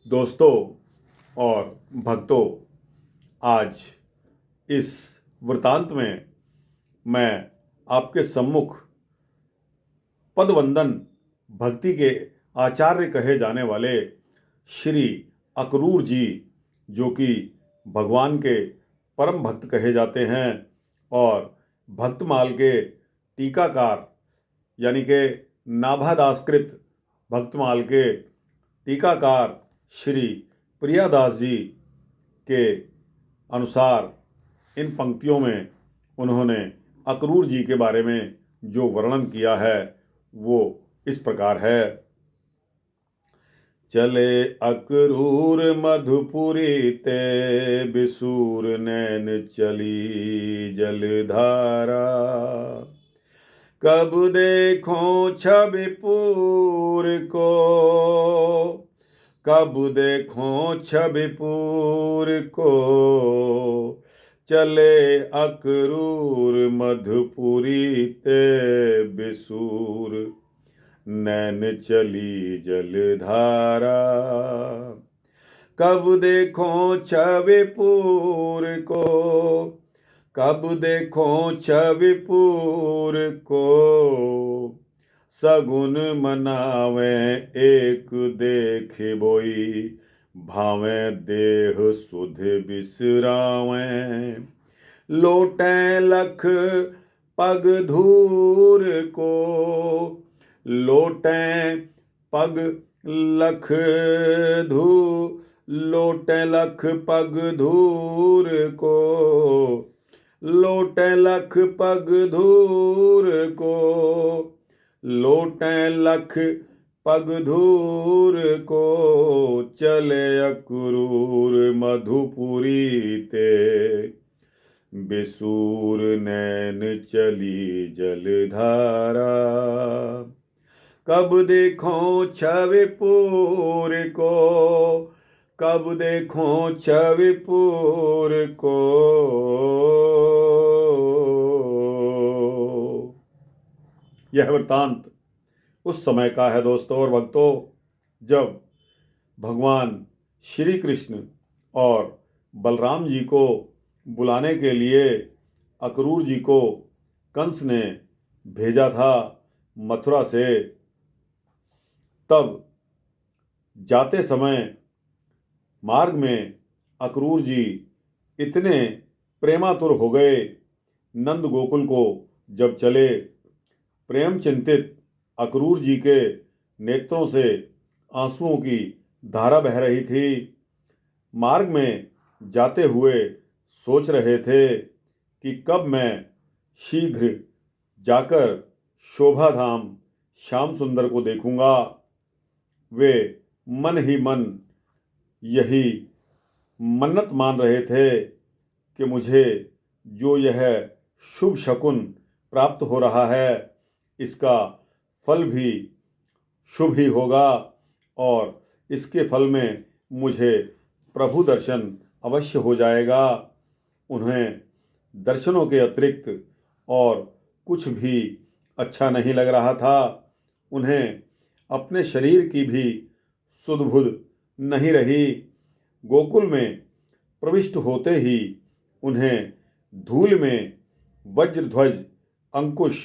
दोस्तों और भक्तों, आज इस वृतांत में मैं आपके सम्मुख पदवंदन भक्ति के आचार्य कहे जाने वाले श्री अक्रूर जी, जो कि भगवान के परम भक्त कहे जाते हैं और भक्तमाल के टीकाकार यानी कि नाभादासकृत भक्तमाल के टीकाकार श्री प्रियादास जी के अनुसार इन पंक्तियों में उन्होंने अक्रूर जी के बारे में जो वर्णन किया है वो इस प्रकार है। चले अक्रूर मधुपुरी ते बिसूर नैन चली जलधारा, कब देखो छबिपुर को, कब देखो छबिपुर को, चले अक्रूर मधुपुरी ते बिसूर नैन चली जलधारा, कब देखो छबिपुर को, कब देखो छबिपुर को, सगुन मनावे एक देखे बोई, भावे देह सुध बिसरावे, लोटे लख पग धूर को, लोटे पग लख धू, लोटे लख पग धूर को, लोटे लख पग धूर को, लोटे लख पग धूर को, चले अक्रूर मधुपुरी ते बिसूर नैन चली जलधारा, कब देखो छबिपुर को, कब देखो छबिपुर को। यह वृतांत उस समय का है दोस्तों और भक्तों, जब भगवान श्री कृष्ण और बलराम जी को बुलाने के लिए अक्रूर जी को कंस ने भेजा था मथुरा से। तब जाते समय मार्ग में अक्रूर जी इतने प्रेमातुर हो गए, नंद गोकुल को जब चले, प्रेम चिंतित अक्रूर जी के नेत्रों से आंसुओं की धारा बह रही थी। मार्ग में जाते हुए सोच रहे थे कि कब मैं शीघ्र जाकर शोभा धाम श्याम सुंदर को देखूंगा। वे मन ही मन यही मन्नत मान रहे थे कि मुझे जो यह शुभ शकुन प्राप्त हो रहा है इसका फल भी शुभ ही होगा और इसके फल में मुझे प्रभु दर्शन अवश्य हो जाएगा। उन्हें दर्शनों के अतिरिक्त और कुछ भी अच्छा नहीं लग रहा था। उन्हें अपने शरीर की भी सुध बुध नहीं रही। गोकुल में प्रविष्ट होते ही उन्हें धूल में वज्रध्वज अंकुश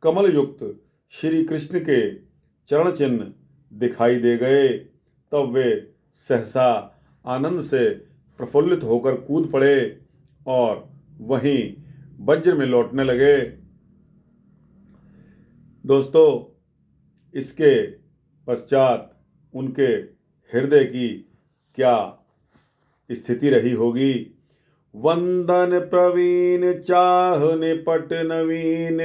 कमल युक्त श्री कृष्ण के चरण चिन्ह दिखाई दे गए। तब वे सहसा आनंद से प्रफुल्लित होकर कूद पड़े और वहीं वज्र में लौटने लगे। दोस्तों, इसके पश्चात उनके हृदय की क्या स्थिति रही होगी। वंदन प्रवीण चाह निपट नवीन,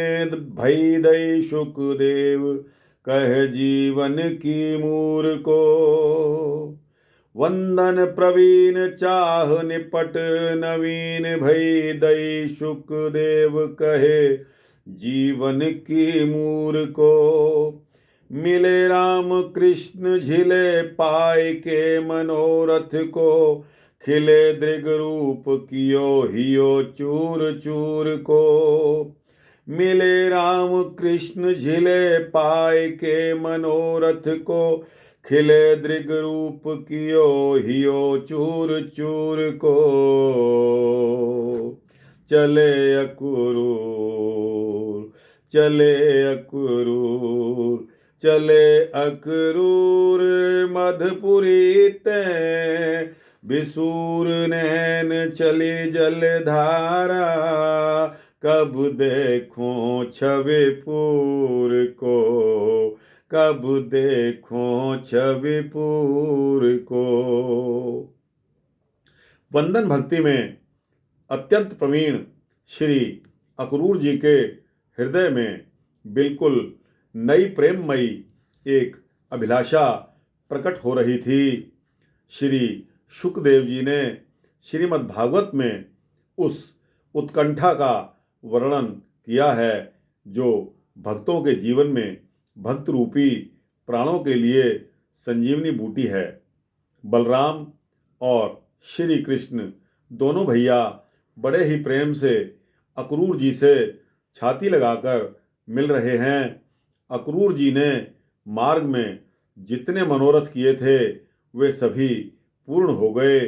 भई दई शुकदेव कह जीवन की मूर को। वंदन प्रवीण चाह निपट नवीन, भई दई शुकदेव कहे जीवन की मूर को। मिले राम कृष्ण झिले पाय के मनोरथ को, खिले दृग रूप कियो हियो चूर चूर को। मिले राम कृष्ण झिले पाय के मनोरथ को, खिले दृग रूप कियो हियो चूर चूर को, चले अक्रूर चले अक्रूर चले अक्रूर मधुपुरी ते, बिसूर नैन चली जलधारा, कब देखूं छविपुर को, कब देखूं छविपुर को। वंदन भक्ति में अत्यंत प्रवीण श्री अक्रूर जी के हृदय में बिल्कुल नई प्रेममयी एक अभिलाषा प्रकट हो रही थी। श्री शुकदेव जी ने श्रीमद् भागवत में उस उत्कंठा का वर्णन किया है जो भक्तों के जीवन में भक्त रूपी प्राणों के लिए संजीवनी बूटी है। बलराम और श्री कृष्ण दोनों भैया बड़े ही प्रेम से अक्रूर जी से छाती लगाकर मिल रहे हैं। अक्रूर जी ने मार्ग में जितने मनोरथ किए थे वे सभी पूर्ण हो गए।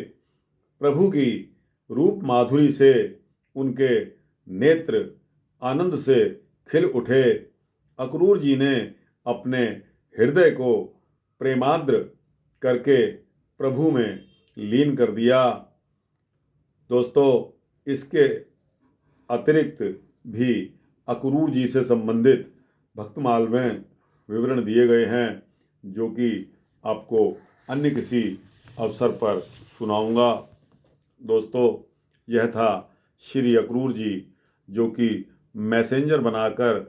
प्रभु की रूप माधुरी से उनके नेत्र आनंद से खिल उठे। अक्रूर जी ने अपने हृदय को प्रेमाद्र करके प्रभु में लीन कर दिया। दोस्तों, इसके अतिरिक्त भी अक्रूर जी से संबंधित भक्तमाल में विवरण दिए गए हैं जो कि आपको अन्य किसी अवसर पर सुनाऊंगा। दोस्तों, यह था श्री अक्रूर जी जो कि मैसेंजर बनाकर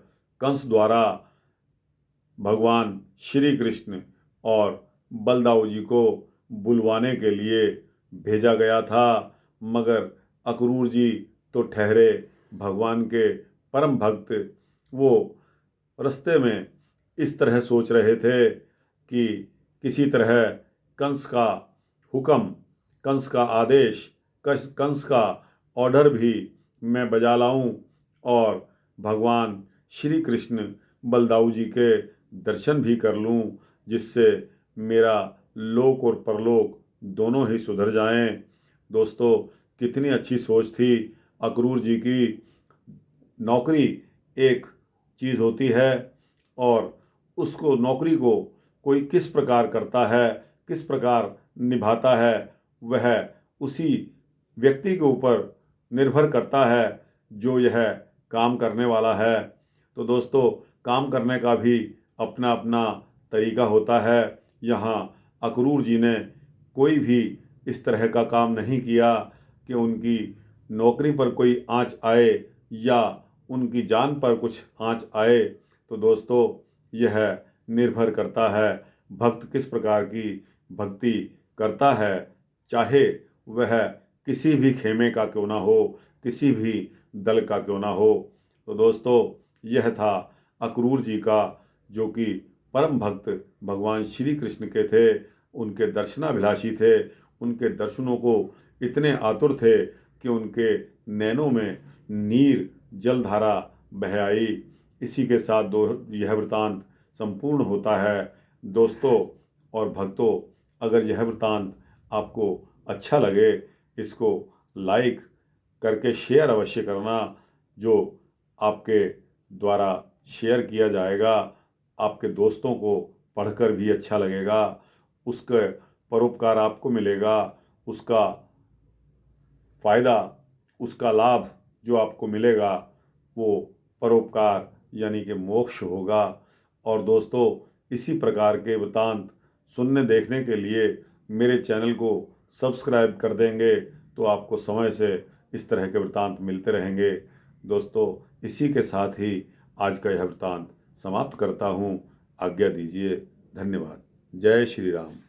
कंस द्वारा भगवान श्री कृष्ण और बलदाऊ जी को बुलवाने के लिए भेजा गया था, मगर अक्रूर जी तो ठहरे भगवान के परम भक्त। वो रास्ते में इस तरह सोच रहे थे कि किसी तरह कंस का हुक्म, कंस का आदेश, कंस का ऑर्डर भी मैं बजा लाऊं और भगवान श्री कृष्ण बलदाऊ जी के दर्शन भी कर लूं, जिससे मेरा लोक और परलोक दोनों ही सुधर जाएं। दोस्तों, कितनी अच्छी सोच थी अक्रूर जी की। नौकरी एक चीज़ होती है और उसको नौकरी को कोई किस प्रकार करता है, किस प्रकार निभाता है, वह उसी व्यक्ति के ऊपर निर्भर करता है जो यह काम करने वाला है। तो दोस्तों, काम करने का भी अपना अपना तरीका होता है। यहाँ अक्रूर जी ने कोई भी इस तरह का काम नहीं किया कि उनकी नौकरी पर कोई आंच आए या उनकी जान पर कुछ आंच आए। तो दोस्तों, यह निर्भर करता है भक्त किस प्रकार की भक्ति करता है, चाहे वह किसी भी खेमे का क्यों ना हो, किसी भी दल का क्यों ना हो। तो दोस्तों, यह था अक्रूर जी का जो कि परम भक्त भगवान श्री कृष्ण के थे, उनके दर्शनाभिलाषी थे, उनके दर्शनों को इतने आतुर थे कि उनके नैनों में नीर जलधारा बह आई। इसी के साथ यह वृतांत संपूर्ण होता है। दोस्तों और भक्तों, अगर यह वृतांत आपको अच्छा लगे, इसको लाइक करके शेयर अवश्य करना। जो आपके द्वारा शेयर किया जाएगा आपके दोस्तों को पढ़कर भी अच्छा लगेगा, उसका परोपकार आपको मिलेगा, उसका फ़ायदा, उसका लाभ जो आपको मिलेगा वो परोपकार यानी कि मोक्ष होगा। और दोस्तों, इसी प्रकार के वृतांत सुनने देखने के लिए मेरे चैनल को सब्सक्राइब कर देंगे तो आपको समय से इस तरह के वृतांत मिलते रहेंगे। दोस्तों, इसी के साथ ही आज का यह वृतांत समाप्त करता हूँ। आज्ञा दीजिए। धन्यवाद। जय श्री राम।